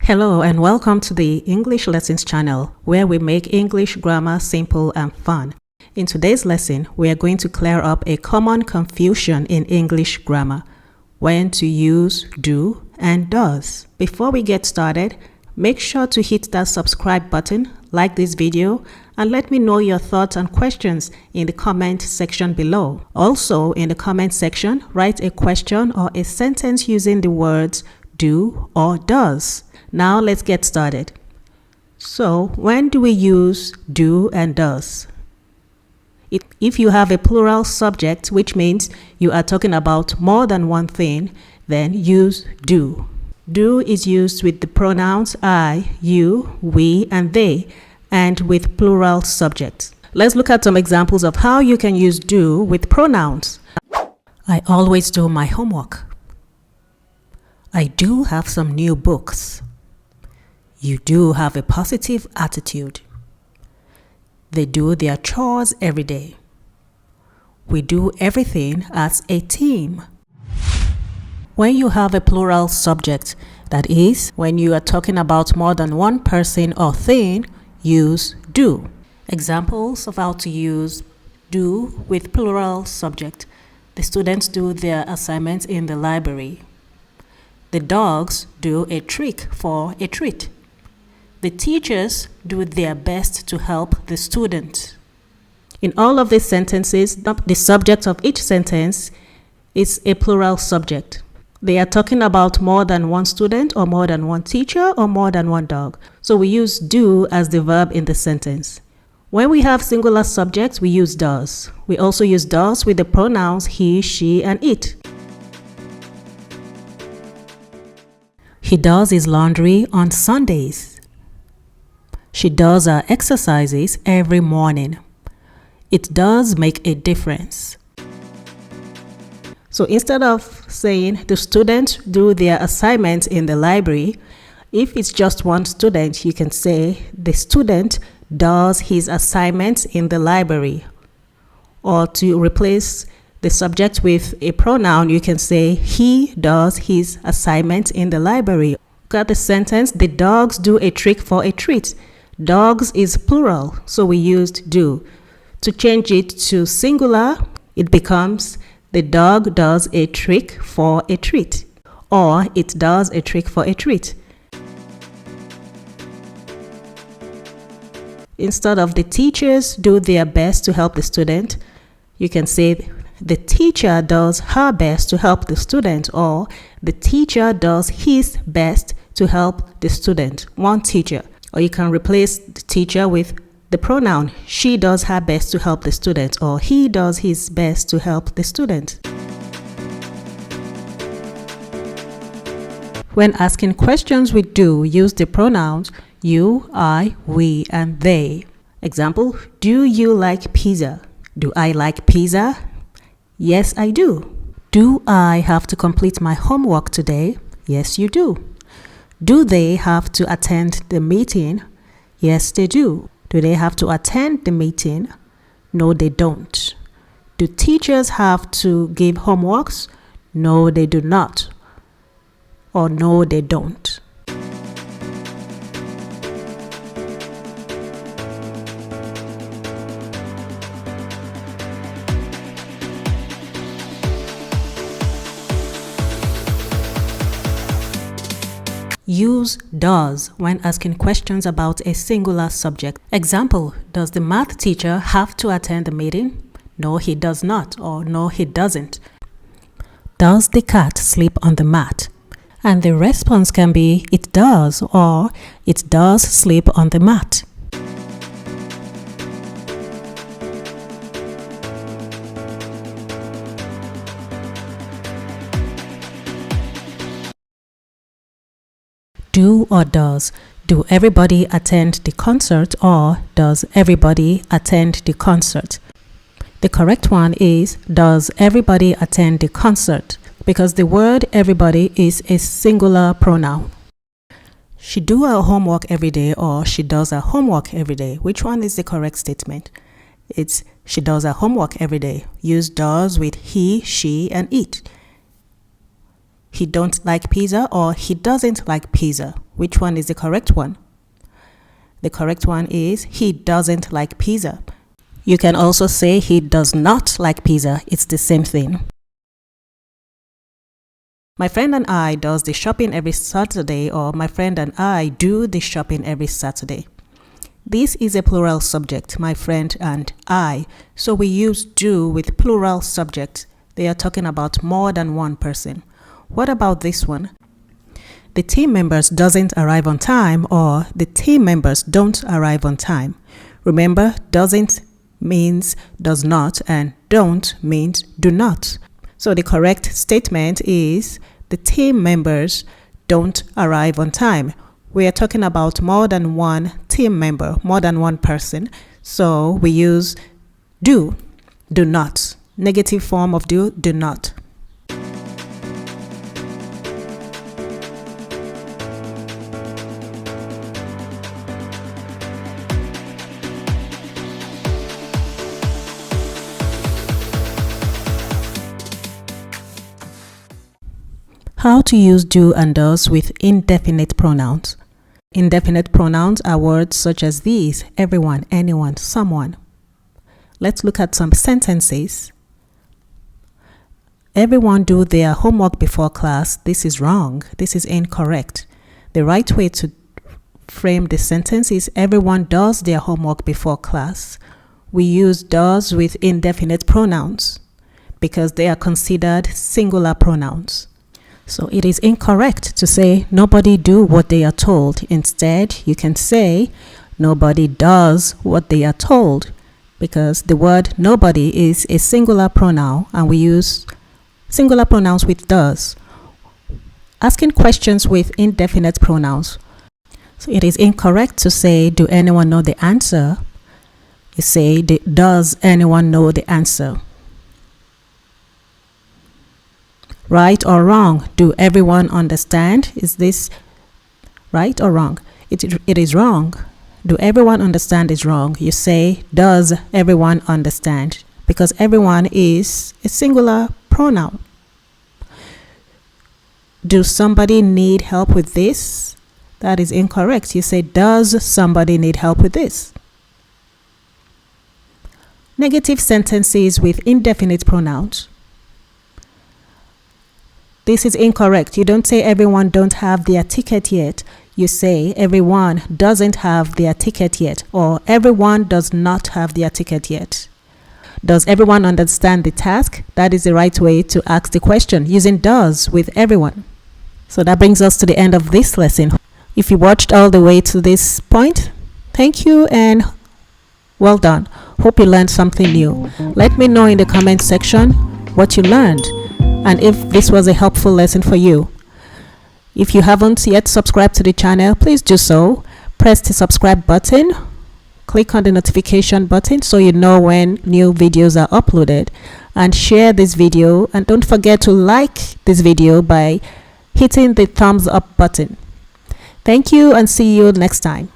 Hello and welcome to the English Lessons channel, where we make English grammar simple and fun. In today's lesson, we are going to clear up a common confusion in English grammar: when to use do and does. Before we get started, make sure to hit that subscribe button, like this video, and let me know your thoughts and questions in the comment section below. Also, in the comment section, write a question or a sentence using the words do or does. Now let's get started. So, when do we use do and does? If you have a plural subject, which means you are talking about more than one thing, then use do. Do is used with the pronouns I, you, we, and they, and with plural subjects. Let's look at some examples of how you can use do with pronouns. I always do my homework. I do have some new books. You do have a positive attitude. They do their chores every day. We do everything as a team. When you have a plural subject, that is, when you are talking about more than one person or thing, use do. Examples of how to use do with plural subject. The students do their assignments in the library. The dogs do a trick for a treat. The teachers do their best to help the student. In all of these sentences, the subject of each sentence is a plural subject. They are talking about more than one student or more than one teacher or more than one dog. So we use do as the verb in the sentence. When we have singular subjects, we use does. We also use does with the pronouns he, she, and it. He does his laundry on Sundays. She does her exercises every morning. It does make a difference. So instead of saying the students do their assignments in the library, if it's just one student, you can say the student does his assignments in the library. Or to replace the subject with a pronoun, you can say he does his assignments in the library. Look at the sentence, the dogs do a trick for a treat. Dogs is plural, so we used do. To change it to singular, it becomes the dog does a trick for a treat, or it does a trick for a treat. Instead of the teachers do their best to help the student, you can say the teacher does her best to help the student, or the teacher does his best to help the student. One teacher. Or you can replace the teacher with the pronoun she does her best to help the student, or he does his best to help the student. When asking questions with do, use the pronouns you, I, we, and they. Example, do you like pizza? Do I like pizza? Yes, I do. Do I have to complete my homework today? Yes, you do. Do they have to attend the meeting? Yes, they do. Do they have to attend the meeting? No, they don't. Do teachers have to give homeworks? No, they do not. Or no, they don't. Use does when asking questions about a singular subject. Example, does the math teacher have to attend the meeting? No, he does not, or no, he doesn't. Does the cat sleep on the mat? And the response can be it does, or it does sleep on the mat. Do or does. Do everybody attend the concert, or does everybody attend the concert? The correct one is does everybody attend the concert, because the word everybody is a singular pronoun. She do her homework every day, or she does her homework every day. Which one is the correct statement? It's she does her homework every day. Use does with he, she, and it. He don't like pizza, or he doesn't like pizza. Which one is the correct one? The correct one is he doesn't like pizza. You can also say he does not like pizza. It's the same thing. My friend and I does the shopping every Saturday, or my friend and I do the shopping every Saturday. This is a plural subject, my friend and I. So we use do with plural subject. They are talking about more than one person. What about this one? The team members doesn't arrive on time, or the team members don't arrive on time. Remember, doesn't means does not and don't means do not. So the correct statement is the team members don't arrive on time. We are talking about more than one team member, more than one person. So we use do not. Negative form of do not. How to use do and does with indefinite pronouns. Indefinite pronouns are words such as these: everyone, anyone, someone. Let's look at some sentences. Everyone do their homework before class. This is wrong. This is incorrect. The right way to frame the sentence is everyone does their homework before class. We use does with indefinite pronouns because they are considered singular pronouns. So it is incorrect to say nobody do what they are told. Instead, you can say nobody does what they are told, because the word nobody is a singular pronoun and we use singular pronouns with does. Asking questions with indefinite pronouns. So it is incorrect to say do anyone know the answer. You say does anyone know the answer? Right or wrong? Do everyone understand? Is this right or wrong? It is wrong. Do everyone understand is wrong. You say, does everyone understand? Because everyone is a singular pronoun. Do somebody need help with this? That is incorrect. You say, does somebody need help with this? Negative sentences with indefinite pronouns. This is incorrect. You don't say everyone don't have their ticket yet. You say everyone doesn't have their ticket yet, or everyone does not have their ticket yet. Does everyone understand the task? That is the right way to ask the question, using does with everyone. So that brings us to the end of this lesson. If you watched all the way to this point, thank you and well done. Hope you learned something new. Let me know in the comment section what you learned and if this was a helpful lesson for you. If you haven't yet subscribed to the channel, please do so. Press the subscribe button, click on the notification button so you know when new videos are uploaded, and share this video, and don't forget to like this video by hitting the thumbs up button. Thank you and see you next time.